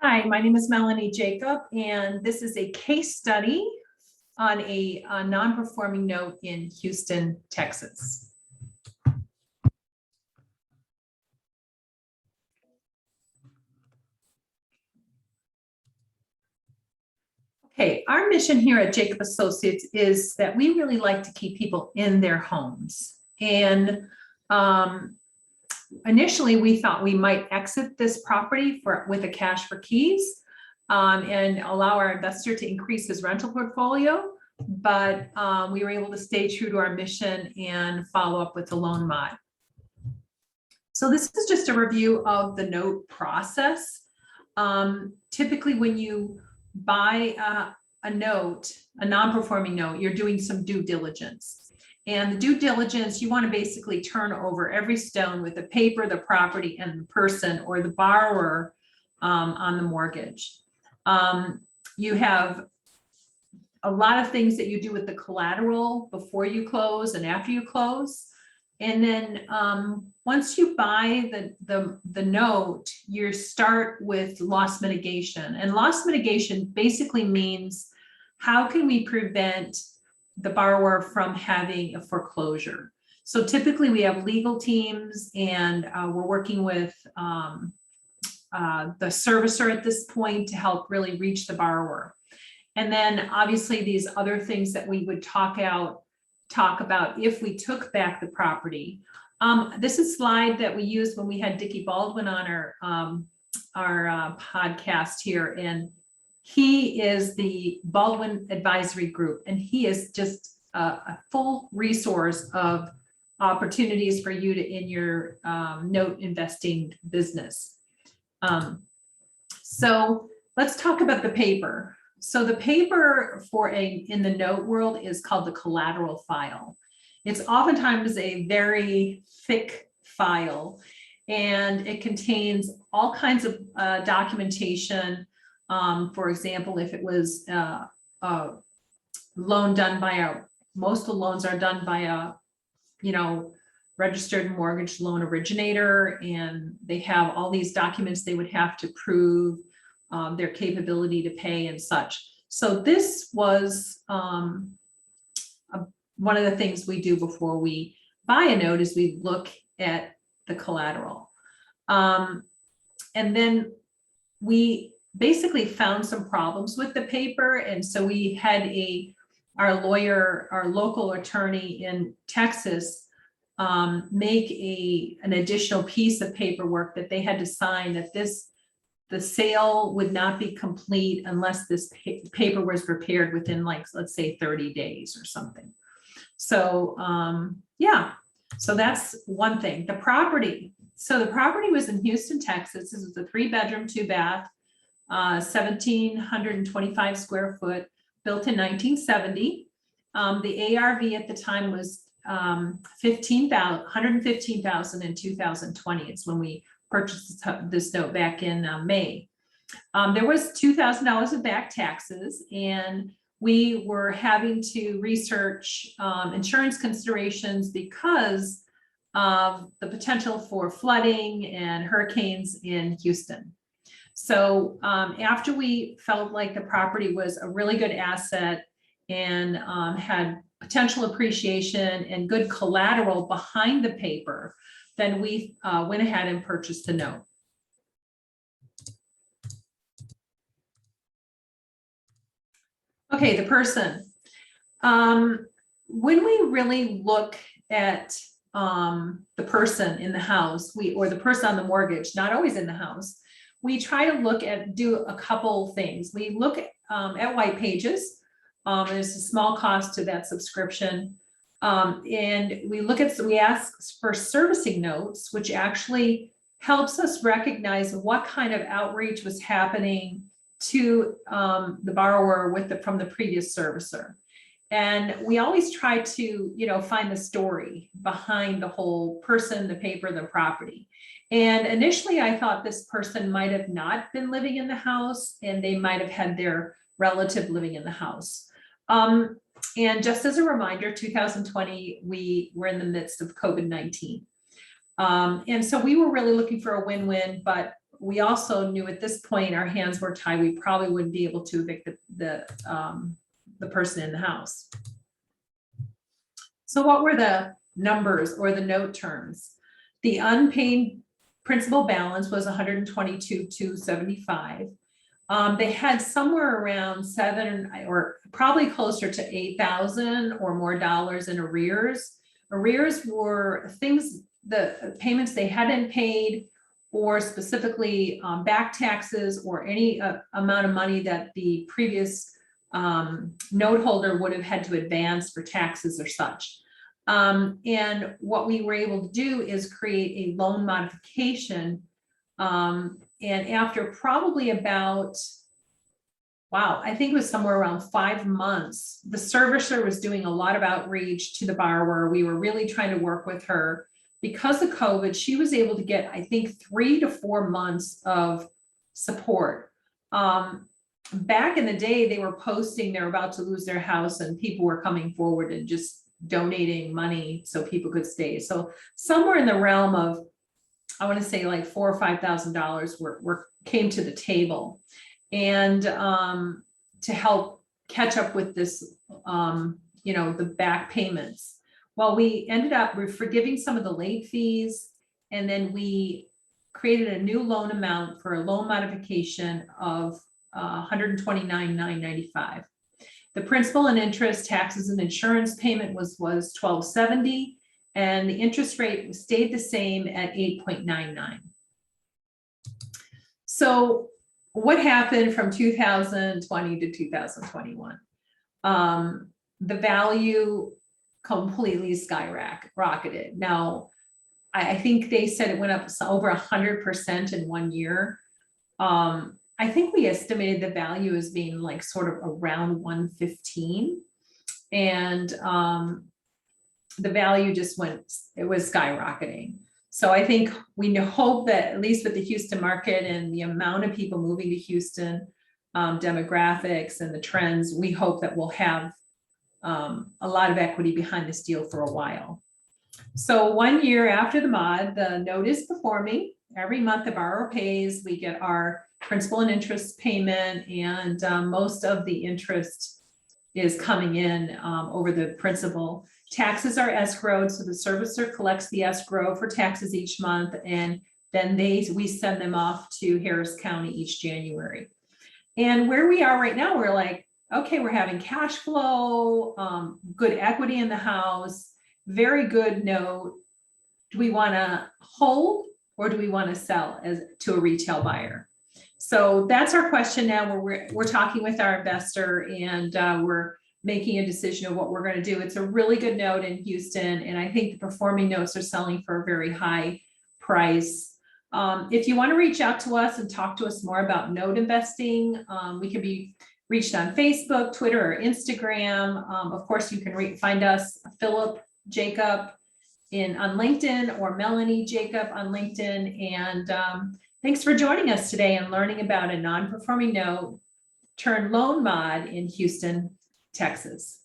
Hi, my name is Melanie Jacob, and this is a case study on a non-performing note in Houston, Texas. Okay, our mission here at Jacob Associates is that we really like to keep people in their homes. And initially, we thought we might exit this property with a cash for keys and allow our investor to increase his rental portfolio. But we were able to stay true to our mission and follow up with the loan mod. So this is just a review of the note process. Typically, when you buy a note, a non-performing note, you're doing some due diligence. And the due diligence, you want to basically turn over every stone with the paper, the property, and the person or the borrower on the mortgage. You have a lot of things that you do with the collateral before you close and after you close. And then once you buy the note, you start with loss mitigation. And loss mitigation basically means how can we prevent the borrower from having a foreclosure? So typically we have legal teams and we're working with the servicer at this point to help really reach the borrower. And then obviously these other things that we would talk about if we took back the property. This is a slide that we used when we had Dickie Baldwin on our podcast here, and he is the Baldwin Advisory Group, and he is just a full resource of opportunities for you in your note investing business. So let's talk about the paper. So the paper in the note world is called the collateral file. It's oftentimes a very thick file, and it contains all kinds of documentation. For example, if it was a loan done by most of the loans are done by a, registered mortgage loan originator, and they have all these documents they would have to prove their capability to pay and such. So this was one of the things we do before we buy a note is we look at the collateral. And then we basically found some problems with the paper. And so we had our lawyer, our local attorney in Texas, make an additional piece of paperwork that they had to sign that the sale would not be complete unless this paper was prepared within, like, let's say 30 days or something. So yeah, so that's one thing. The property. So the property was in Houston, Texas. This was a 3-bedroom, 2-bath, 1,725 square foot, built in 1970. The ARV at the time was $115,000 in 2020. It's when we purchased this note back in May. There was $2,000 of back taxes, and we were having to research insurance considerations because of the potential for flooding and hurricanes in Houston. So after we felt like the property was a really good asset and had potential appreciation and good collateral behind the paper, then we went ahead and purchased the note. Okay, the person. When we really look at the person in the house, or the person on the mortgage, not always in the house, we try to do a couple things. We look at white pages. There's a small cost to that subscription. And we ask for servicing notes, which actually helps us recognize what kind of outreach was happening to the borrower from the previous servicer. And we always try to, find the story behind the whole person, the paper, the property. And initially I thought this person might have not been living in the house, and they might have had their relative living in the house. And just as a reminder, 2020, we were in the midst of COVID-19. And so we were really looking for a win-win, but we also knew at this point our hands were tied. We probably wouldn't be able to evict the person in the house. So what were the numbers or the note terms? The unpaid principal balance was $122,275. They had somewhere around $7 or probably closer to $8,000 or more dollars in arrears. Arrears were things, the payments they hadn't paid, or specifically back taxes or any amount of money that the previous note holder would have had to advance for taxes or such. And what we were able to do is create a loan modification. And after probably about, wow, I think it was somewhere around 5 months, the servicer was doing a lot of outreach to the borrower. We were really trying to work with her. Because of COVID, she was able to get, I think, 3 to 4 months of support. Back in the day, they were posting they're about to lose their house and people were coming forward and just donating money so people could stay. So somewhere in the realm of, I want to say like $4,000 or $5,000 were came to the table, and to help catch up with this, the back payments. Well, we ended up forgiving some of the late fees, and then we created a new loan amount for a loan modification of $129,995. The principal and interest, taxes, and insurance payment was $1,270, and the interest rate stayed the same at 8.99. So what happened from 2020 to 2021? The value completely skyrocketed. Now, I think they said it went up over 100% in 1 year. I think we estimated the value as being like sort of around 115, and the value just it was skyrocketing. So I think we hope that at least with the Houston market and the amount of people moving to Houston, demographics and the trends, we hope that we'll have a lot of equity behind this deal for a while. So 1 year after the mod, the note is performing. Every month the borrower pays, we get our principal and interest payment, and most of the interest is coming in over the principal. Taxes are escrowed, so the servicer collects the escrow for taxes each month, and then we send them off to Harris County each January. And where we are right now, we're like, okay, we're having cash flow, good equity in the house, very good note. Do we want to hold or do we want to sell to a retail buyer? So that's our question now. We're talking with our investor, and we're making a decision of what we're going to do. It's a really good note in Houston, and I think the performing notes are selling for a very high price. If you want to reach out to us and talk to us more about note investing, we can be reached on Facebook, Twitter, or Instagram. Of course, you can find us, Philip Jacob on LinkedIn, or Melanie Jacob on LinkedIn. And thanks for joining us today and learning about a non-performing note turned loan mod in Houston, Texas.